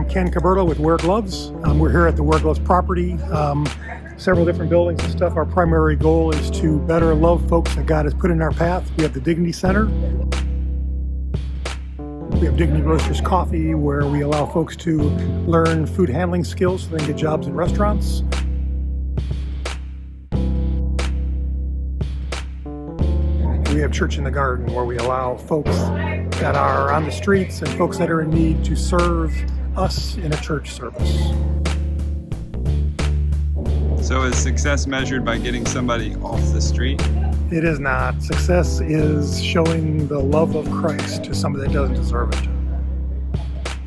I'm Ken Caberto with Wear Gloves. We're here at the Wear Gloves property. Several different buildings and stuff. Our primary goal is to better love folks that God has put in our path. We have the Dignity Center. We have Dignity Roasters Coffee, where we allow folks to learn food handling skills so they can get jobs in restaurants. We have Church in the Garden, where we allow folks that are on the streets and folks that are in need to serve us in a church service. So is success measured by getting somebody off the street? It is not. Success is showing the love of Christ to somebody that doesn't deserve it.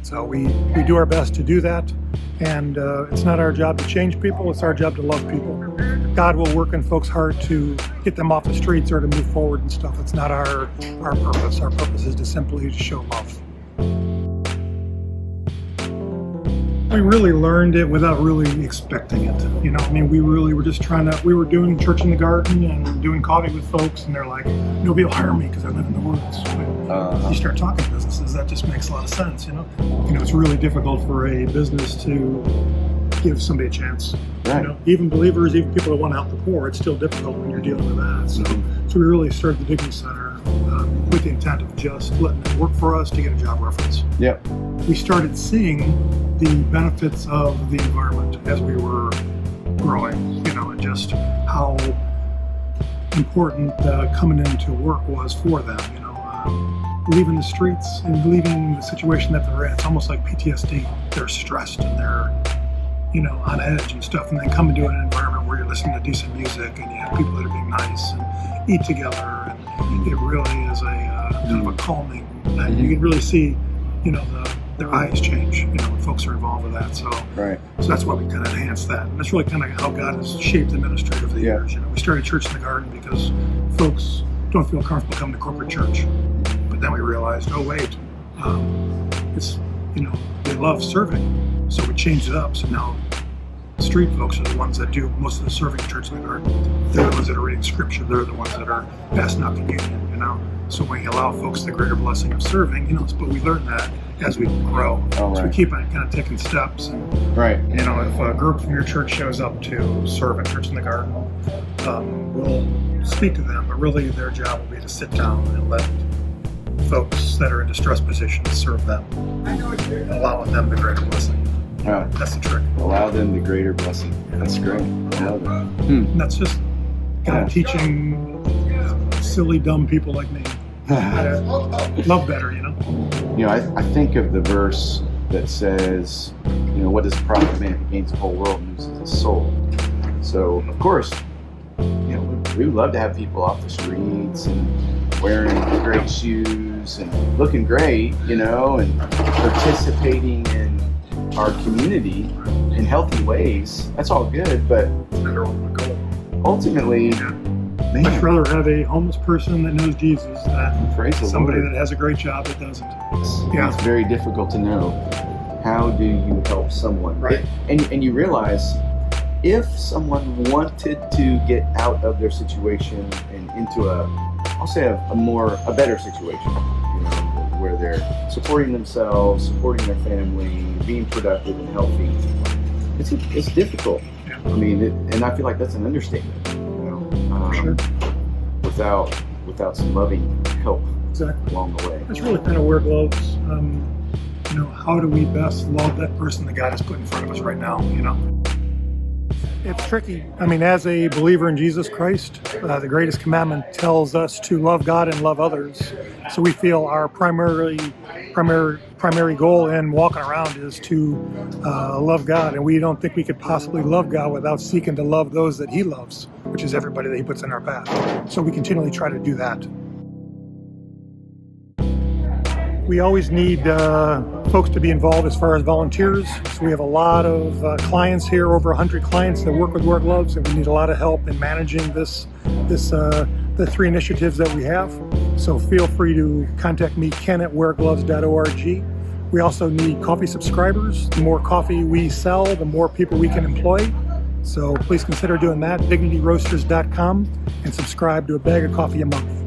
So we do our best to do that, and it's not our job to change people, it's our job to love people. God will work in folks' heart to get them off the streets or to move forward and stuff. It's not our purpose. Our purpose is to simply show love. We really learned it without really expecting it. You know, I mean, we were just we were doing Church in the Garden and doing coffee with folks, and they're like, nobody will hire me because I live in the woods. But you start talking businesses, that just makes a lot of sense, you know? It's really difficult for a business to give somebody a chance. Right. You know, even believers, even people that want to help the poor, it's still difficult when you're dealing with that. So we really started the Dignity Center with the intent of just letting them work for us to get a job reference. Yep. We started seeing the benefits of the environment as we were growing, you know, and just how important coming into work was for them, you know. Leaving the streets and leaving the situation that they're in, it's almost like PTSD. They're stressed and they're, you know, on edge and stuff, and then come into an environment where you're listening to decent music and you have people that are being nice and eat together, and it really is a kind of a calming that you can really see, you know, their eyes change, you know, when folks are involved with that. So that's why we kind of enhanced that. And that's really kind of how God has shaped the ministry over the years. You know, we started Church in the Garden because folks don't feel comfortable coming to corporate church. But then we realized, oh wait, it's, you know, they love serving. So we changed it up. So now street folks are the ones that do most of the serving in Church in the Garden. They're the ones that are reading scripture. They're the ones that are passing out communion, you know. So when you allow folks the greater blessing of serving, you know, but we learn that as we grow. So we keep on kind of taking steps. And, you know, if a group from your church shows up to serve at Church in the Garden, we'll speak to them, but really their job will be to sit down and let folks that are in distressed positions serve them, allowing them the greater blessing. That's the trick. Allow them the greater blessing. That's great. I love it. And that's just kind of teaching silly, dumb people like me love better, you know? You know, I think of the verse that says, you know, what does it profit a man if he gains the whole world and loses his soul? So, of course, you know, we would love to have people off the streets and wearing great shoes and looking great, you know, and participating in our community in healthy ways. That's all good, but ultimately, I'd much rather have a homeless person that knows Jesus than somebody that has a great job that doesn't. It's very difficult to know, how do you help someone? And you realize, if someone wanted to get out of their situation and into I'll say a better situation, you know, where they're supporting themselves, supporting their family, being productive and healthy, it's difficult. I mean, and I feel like that's an understatement. Without some loving help along the way. That's really kind of Wear Gloves. You know, how do we best love that person that God has put in front of us right now, you know? It's tricky. I mean, as a believer in Jesus Christ, the greatest commandment tells us to love God and love others. So we feel our primary goal in walking around is to love God, and we don't think we could possibly love God without seeking to love those that He loves, which is everybody that He puts in our path. So we continually try to do that. We always need folks to be involved as far as volunteers. So we have a lot of clients here, over 100 clients that work with Wear Gloves, and we need a lot of help in managing the 3 initiatives that we have. So feel free to contact me, Ken at weargloves.org. We also need coffee subscribers. The more coffee we sell, the more people we can employ. So please consider doing that, dignityroasters.com, and subscribe to a bag of coffee a month.